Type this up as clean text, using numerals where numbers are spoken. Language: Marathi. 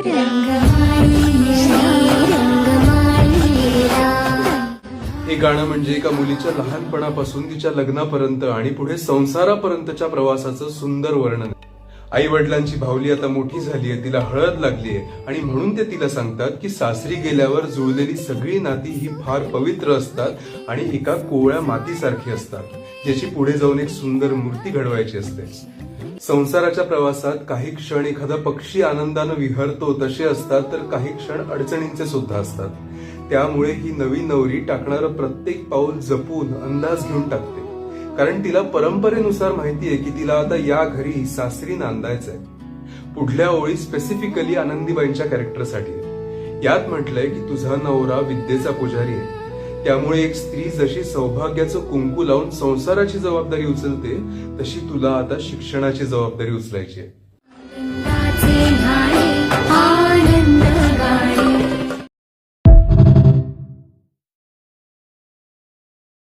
हे गाणं म्हणजे एका मुलीच्या लहानपणापासून तिच्या लग्नापर्यंत आणि पुढे संसारापर्यंतच्या प्रवासाचं सुंदर वर्णन. आई वडिलांची भावली आता मोठी झालीये, तिला हळद लागलीये आणि म्हणून ते तिला सांगतात की सासरी गेल्यावर जुळलेली सगळी नाती ही फार पवित्र असतात आणि एका कोवळ्या मातीसारखी असतात, ज्याची पुढे जाऊन एक सुंदर मूर्ती घडवायची असते. संसाराच्या प्रवासात काही क्षण एखादा पक्षी आनंदानं विहरतो तसे असतात, तर काही क्षण अडचणींचे सुद्धा असतात. त्यामुळे ही नवी नवरी टाकणारं प्रत्येक पाऊल जपून अंदाज घेऊन टाकते, कारण तिला परंपरेनुसार माहितीये की तिला आता या घरी सासरी नांदायचंय. पुढल्या ओळी स्पेसिफिकली आनंदीबाईंच्या कॅरेक्टरसाठी. यात म्हटलंय की तुझा नवरा विद्येचा पुजारी आहे, त्यामुळे एक स्त्री जशी सौभाग्याचं कुंकू लावून संसाराची जबाबदारी उचलते, तशी तुला आता शिक्षणाची जबाबदारी उचलायची आहे.